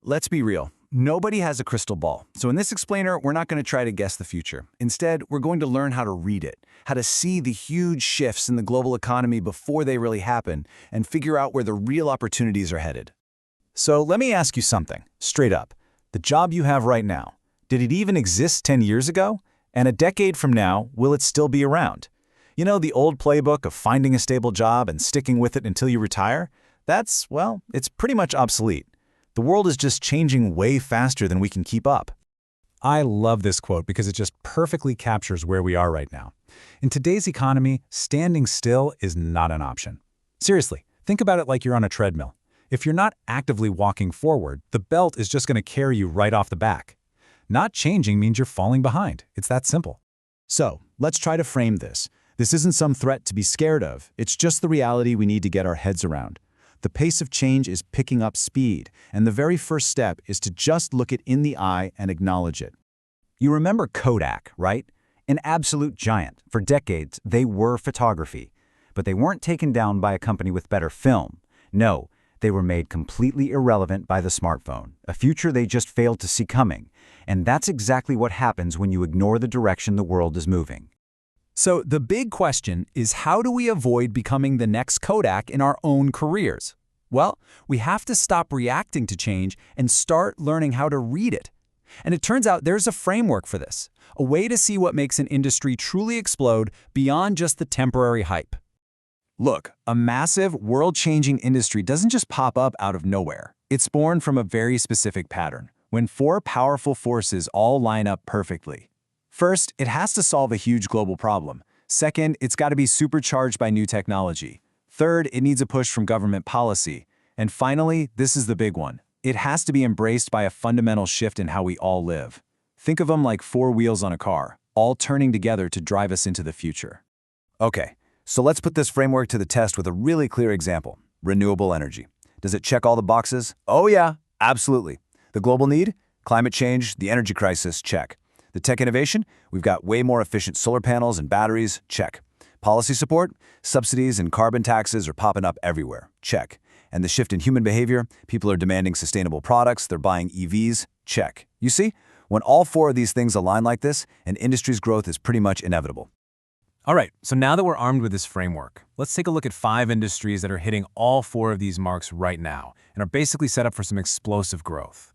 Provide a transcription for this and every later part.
let's be real. Nobody has a crystal ball. So in this explainer, we're not going to try to guess the future. Instead, we're going to learn how to read it, how to see the huge shifts in the global economy before they really happen, and figure out where the real opportunities are headed. So let me ask you something, straight up. The job you have right now, did it even exist 10 years ago? And a decade from now, will it still be around? You know, the old playbook of finding a stable job and sticking with it until you retire? That's, well, it's pretty much obsolete. The world is just changing way faster than we can keep up. I love this quote because it just perfectly captures where we are right now. In today's economy, standing still is not an option. Seriously, think about it like you're on a treadmill. If you're not actively walking forward, the belt is just going to carry you right off the back. Not changing means you're falling behind. It's that simple. So, let's try to frame this. This isn't some threat to be scared of. It's just the reality we need to get our heads around. The pace of change is picking up speed, and the very first step is to just look it in the eye and acknowledge it. You remember Kodak, right? An absolute giant. For decades, they were photography. But they weren't taken down by a company with better film. No, they were made completely irrelevant by the smartphone, a future they just failed to see coming. And that's exactly what happens when you ignore the direction the world is moving. So the big question is, how do we avoid becoming the next Kodak in our own careers? Well, we have to stop reacting to change and start learning how to read it. And it turns out there's a framework for this, a way to see what makes an industry truly explode beyond just the temporary hype. Look, a massive, world-changing industry doesn't just pop up out of nowhere. It's born from a very specific pattern, when four powerful forces all line up perfectly. First, it has to solve a huge global problem. Second, it's got to be supercharged by new technology. Third, it needs a push from government policy. And finally, this is the big one. It has to be embraced by a fundamental shift in how we all live. Think of them like four wheels on a car, all turning together to drive us into the future. Okay, so let's put this framework to the test with a really clear example: renewable energy. Does it check all the boxes? Oh yeah, absolutely. The global need? Climate change, the energy crisis, check. The tech innovation? We've got way more efficient solar panels and batteries, check. Policy support? Subsidies and carbon taxes are popping up everywhere, check. And the shift in human behavior? People are demanding sustainable products, they're buying EVs, check. You see, when all four of these things align like this, an industry's growth is pretty much inevitable. All right, so now that we're armed with this framework, let's take a look at 5 industries that are hitting all 4 of these marks right now and are basically set up for some explosive growth.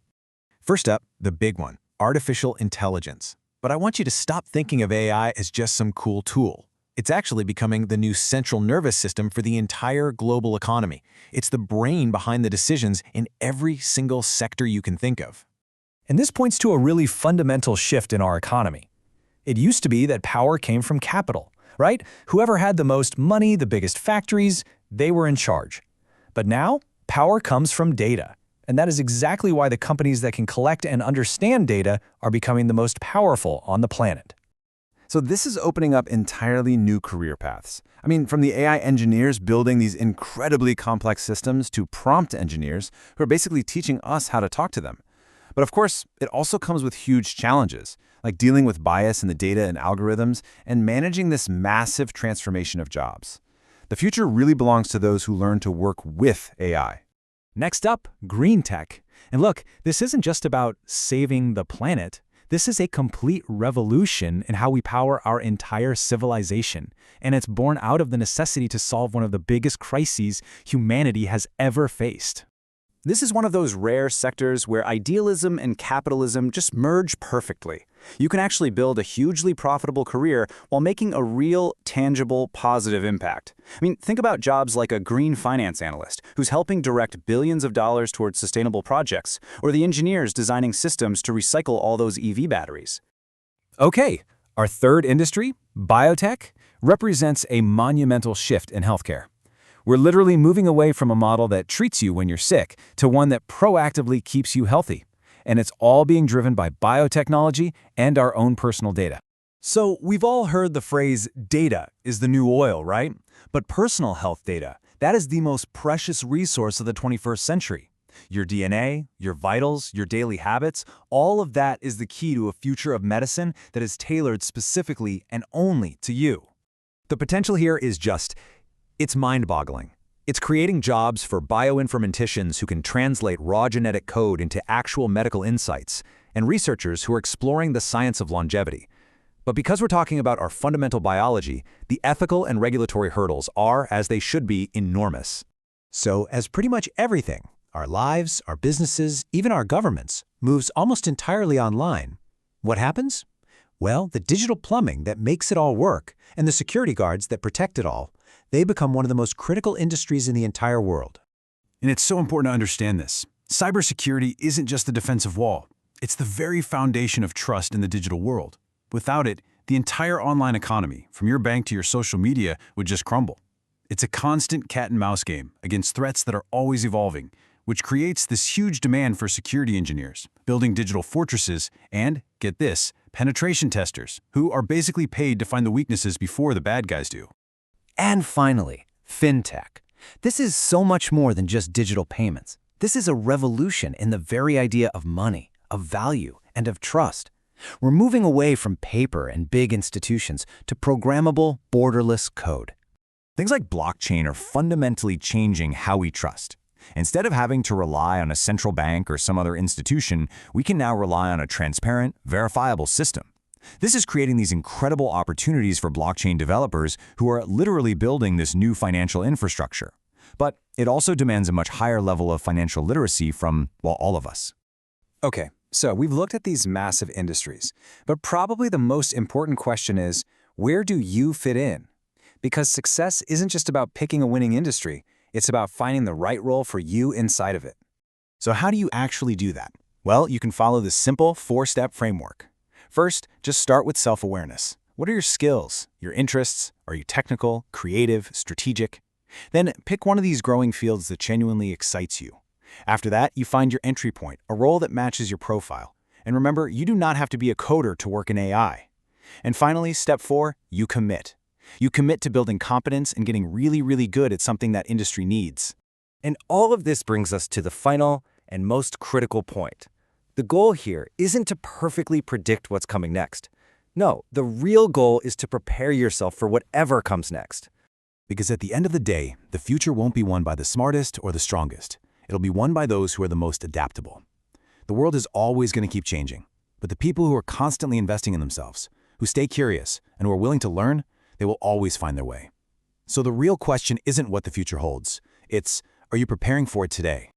First up, the big one, artificial intelligence. But I want you to stop thinking of AI as just some cool tool. It's actually becoming the new central nervous system for the entire global economy. It's the brain behind the decisions in every single sector you can think of. And this points to a really fundamental shift in our economy. It used to be that power came from capital, right? Whoever had the most money, the biggest factories, they were in charge. But now, power comes from data. And that is exactly why the companies that can collect and understand data are becoming the most powerful on the planet. So this is opening up entirely new career paths. I mean, from the AI engineers building these incredibly complex systems to prompt engineers who are basically teaching us how to talk to them. But of course, it also comes with huge challenges, like dealing with bias in the data and algorithms and managing this massive transformation of jobs. The future really belongs to those who learn to work with AI. Next up, green tech. And look, this isn't just about saving the planet. This is a complete revolution in how we power our entire civilization. And it's born out of the necessity to solve one of the biggest crises humanity has ever faced. This is one of those rare sectors where idealism and capitalism just merge perfectly. You can actually build a hugely profitable career while making a real, tangible, positive impact. I mean, think about jobs like a green finance analyst who's helping direct billions of dollars towards sustainable projects, or the engineers designing systems to recycle all those EV batteries. Okay, our third industry, biotech, represents a monumental shift in healthcare. We're literally moving away from a model that treats you when you're sick to one that proactively keeps you healthy. And it's all being driven by biotechnology and our own personal data. So we've all heard the phrase, data is the new oil, right? But personal health data, that is the most precious resource of the 21st century. Your DNA, your vitals, your daily habits, all of that is the key to a future of medicine that is tailored specifically and only to you. The potential here is it's mind-boggling. It's creating jobs for bioinformaticians who can translate raw genetic code into actual medical insights, and researchers who are exploring the science of longevity. But because we're talking about our fundamental biology, the ethical and regulatory hurdles are, as they should be, enormous. So, as pretty much everything, our lives, our businesses, even our governments, moves almost entirely online, what happens? Well, the digital plumbing that makes it all work, and the security guards that protect it all, they become one of the most critical industries in the entire world. And it's so important to understand this. Cybersecurity isn't just the defensive wall. It's the very foundation of trust in the digital world. Without it, the entire online economy, from your bank to your social media, would just crumble. It's a constant cat-and-mouse game against threats that are always evolving, which creates this huge demand for security engineers, building digital fortresses, and, get this, penetration testers, who are basically paid to find the weaknesses before the bad guys do. And finally, fintech. This is so much more than just digital payments. This is a revolution in the very idea of money, of value, and of trust. We're moving away from paper and big institutions to programmable, borderless code. Things like blockchain are fundamentally changing how we trust. Instead of having to rely on a central bank or some other institution, we can now rely on a transparent, verifiable system. This is creating these incredible opportunities for blockchain developers who are literally building this new financial infrastructure. But it also demands a much higher level of financial literacy from, well, all of us. Okay, so we've looked at these massive industries, but probably the most important question is, where do you fit in? Because success isn't just about picking a winning industry, it's about finding the right role for you inside of it. So how do you actually do that? Well, you can follow this simple 4-step framework. First, just start with self-awareness. What are your skills, your interests? Are you technical, creative, strategic? Then pick one of these growing fields that genuinely excites you. After that, you find your entry point, a role that matches your profile. And remember, you do not have to be a coder to work in AI. And finally, step 4, you commit. You commit to building competence and getting really, really good at something that industry needs. And all of this brings us to the final and most critical point. The goal here isn't to perfectly predict what's coming next. No, the real goal is to prepare yourself for whatever comes next. Because at the end of the day, the future won't be won by the smartest or the strongest. It'll be won by those who are the most adaptable. The world is always going to keep changing, but the people who are constantly investing in themselves, who stay curious, and who are willing to learn, they will always find their way. So the real question isn't what the future holds. It's, are you preparing for it today?